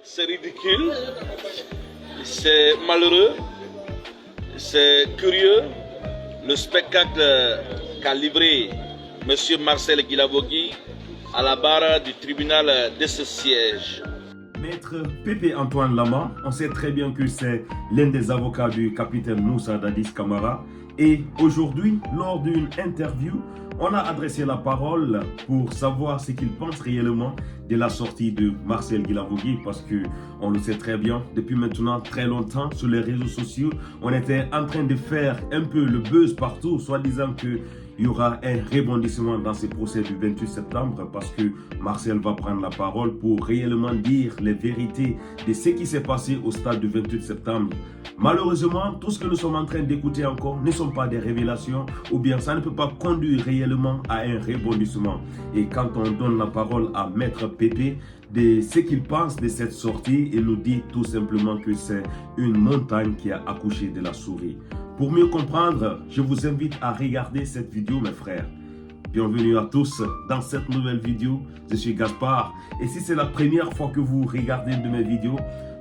C'est ridicule, c'est malheureux, c'est curieux. Le spectacle qu'a livré M. Marcel Guilavogui à la barre du tribunal de ce siège. Maître Pépé Antoine Lama, on sait très bien que c'est l'un des avocats du capitaine Moussa Dadis Camara. Et aujourd'hui, lors d'une interview, on a adressé la parole pour savoir ce qu'il pense réellement de la sortie de Marcel Guilavogui, parce que on le sait très bien, depuis maintenant très longtemps sur les réseaux sociaux, on était en train de faire un peu le buzz partout, soi-disant que il y aura un rebondissement dans ce procès du 28 septembre parce que Marcel va prendre la parole pour réellement dire les vérités de ce qui s'est passé au stade du 28 septembre. Malheureusement, tout ce que nous sommes en train d'écouter encore ne sont pas des révélations ou bien ça ne peut pas conduire réellement à un rebondissement. Et quand on donne la parole à Maître Pépé de ce qu'il pense de cette sortie, il nous dit tout simplement que c'est une montagne qui a accouché de la souris. Pour mieux comprendre, je vous invite à regarder cette vidéo, mes frères. Bienvenue à tous dans cette nouvelle vidéo. Je suis Gaspard. Et si c'est la première fois que vous regardez une de mes vidéos,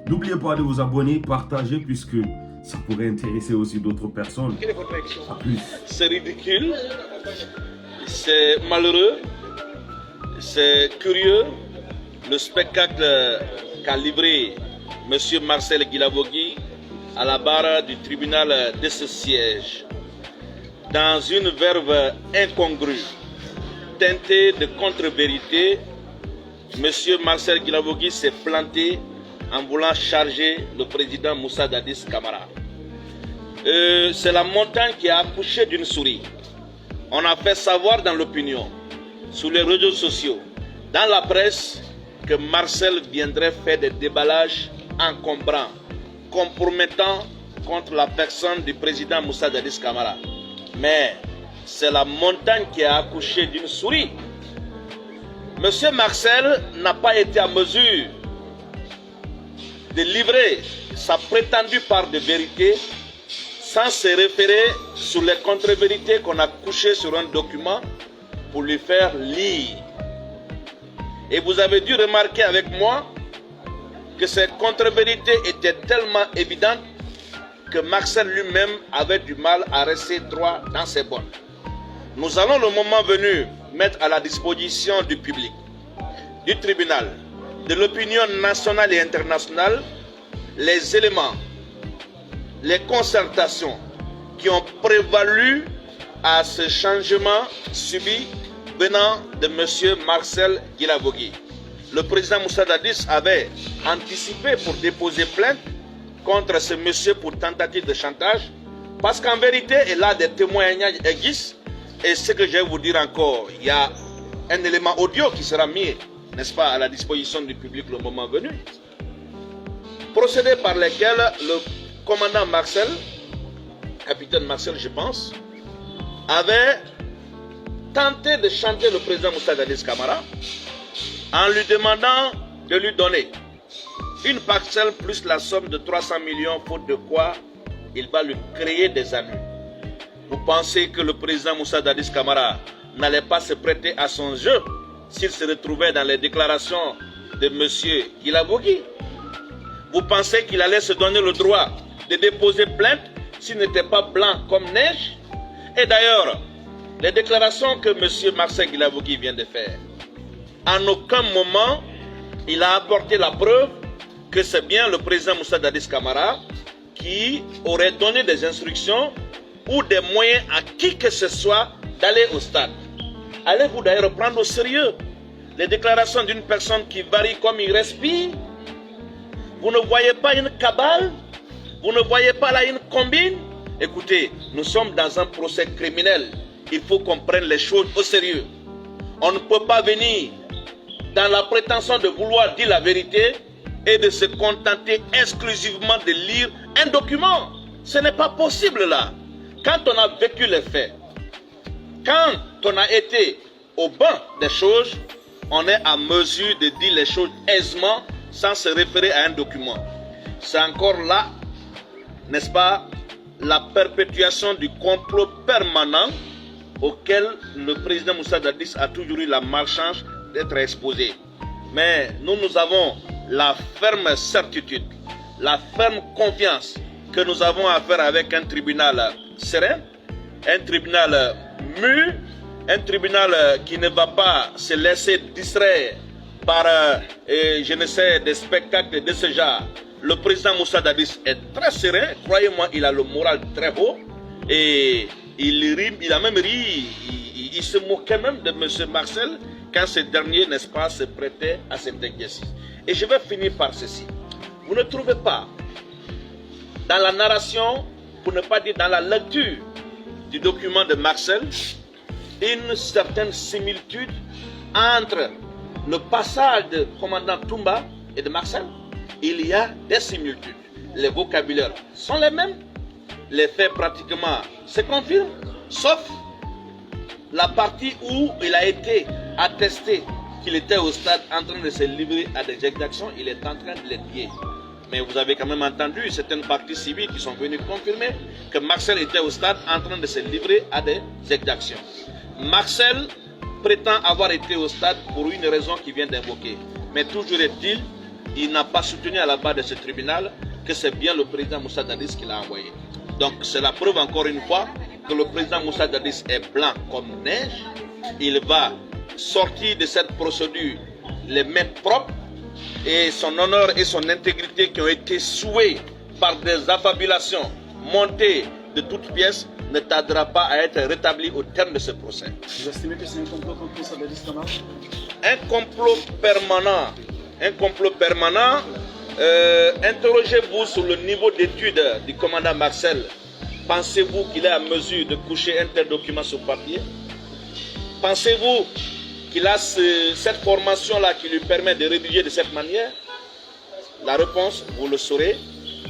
n'oubliez pas de vous abonner, partager, puisque ça pourrait intéresser aussi d'autres personnes. Quelle est votre réaction? À plus. C'est ridicule, c'est malheureux, c'est curieux. Le spectacle qu'a livré M. Marcel Guilavogui à la barre du tribunal de ce siège, dans une verve incongrue, teintée de contre-vérité, M. Marcel Guilavogui s'est planté en voulant charger le président Moussa Dadis Camara. C'est la montagne qui a accouché d'une souris. On a fait savoir dans l'opinion, sur les réseaux sociaux, dans la presse, que Marcel viendrait faire des déballages encombrants, compromettant contre la personne du président Moussa Dadis Camara. Mais c'est la montagne qui a accouché d'une souris. Monsieur Marcel n'a pas été en mesure de livrer sa prétendue part de vérité sans se référer sur les contre-vérités qu'on a couchées sur un document pour lui faire lire. Et vous avez dû remarquer avec moi que ces contre-vérités étaient tellement évidentes que Marcel lui-même avait du mal à rester droit dans ses bottes. Nous allons le moment venu mettre à la disposition du public, du tribunal, de l'opinion nationale et internationale, les éléments, les concertations qui ont prévalu à ce changement subi venant de M. Marcel Guilavogui. Le président Moussa Dadis avait anticipé pour déposer plainte contre ce monsieur pour tentative de chantage, parce qu'en vérité, il a des témoignages existent. Et ce que je vais vous dire encore, il y a un élément audio qui sera mis, n'est-ce pas, à la disposition du public le moment venu. Procédé par lesquels le commandant Marcel, capitaine Marcel je pense, avait tenté de chanter le président Moussa Dadis Camara en lui demandant de lui donner une parcelle plus la somme de 300 millions, faute de quoi il va lui créer des ennuis. Vous pensez que le président Moussa Dadis Camara n'allait pas se prêter à son jeu s'il se retrouvait dans les déclarations de M. Guilavogui? Vous pensez qu'il allait se donner le droit de déposer plainte s'il n'était pas blanc comme neige? Et d'ailleurs, les déclarations que M. Marcel Guilavogui vient de faire, en aucun moment, il a apporté la preuve que c'est bien le président Moussa Dadis Camara qui aurait donné des instructions ou des moyens à qui que ce soit d'aller au stade. Allez-vous d'ailleurs prendre au sérieux les déclarations d'une personne qui varie comme il respire? Vous ne voyez pas une cabale? Vous ne voyez pas là une combine? Écoutez, nous sommes dans un procès criminel. Il faut qu'on prenne les choses au sérieux. On ne peut pas venir dans la prétention de vouloir dire la vérité et de se contenter exclusivement de lire un document. Ce n'est pas possible là. Quand on a vécu les faits, quand on a été au banc des choses, on est à mesure de dire les choses aisément sans se référer à un document. C'est encore là, n'est-ce pas, la perpétuation du complot permanent auquel le président Moussa Dadis a toujours eu la malchance d'être exposé. Mais nous avons la ferme certitude, la ferme confiance que nous avons affaire avec un tribunal serein, un tribunal mûr, un tribunal qui ne va pas se laisser distraire par, je ne sais, des spectacles de ce genre. Le président Moussa Dadis est très serein, croyez-moi, il a le moral très beau et il rit, il a même ri, il se moquait même de M. Marcel quand ce dernier, n'est-ce pas, se prêtait à cet exercice. Et je vais finir par ceci. Vous ne trouvez pas dans la narration, pour ne pas dire dans la lecture du document de Marcel, une certaine similitude entre le passage de commandant Toumba et de Marcel? Il y a des similitudes. Les vocabulaires sont les mêmes. Les faits pratiquement se confirment, sauf la partie où il a été attesté qu'il était au stade en train de se livrer à des exactions, il est en train de les nier. Mais vous avez quand même entendu certaines parties civiles qui sont venues confirmer que Marcel était au stade en train de se livrer à des exactions. Marcel prétend avoir été au stade pour une raison qu'il vient d'invoquer. Mais toujours est-il, il n'a pas soutenu à la barre de ce tribunal que c'est bien le président Moussa Dadis qui l'a envoyé. Donc c'est la preuve encore une fois que le président Moussa Dadis est blanc comme neige. Il va sortir de cette procédure les mains propres et son honneur et son intégrité qui ont été souillés par des affabulations montées de toutes pièces ne tardera pas à être rétabli au terme de ce procès. Vous estimez que c'est un complot contre Moussa Dadis Camara? Un complot permanent. Un complot permanent. Interrogez-vous sur le niveau d'étude du commandant Marcel. Pensez-vous qu'il est à mesure de coucher un tel document sur papier? Pensez-vous qu'il a cette formation-là qui lui permet de rédiger de cette manière? La réponse, vous le saurez,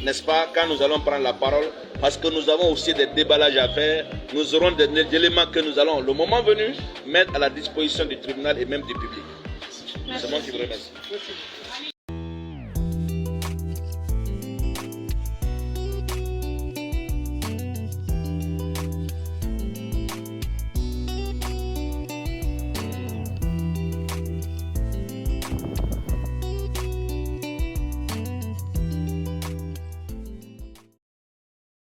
n'est-ce pas, quand nous allons prendre la parole, parce que nous avons aussi des déballages à faire, nous aurons des éléments que nous allons, le moment venu, mettre à la disposition du tribunal et même du public. C'est moi qui vous remercie.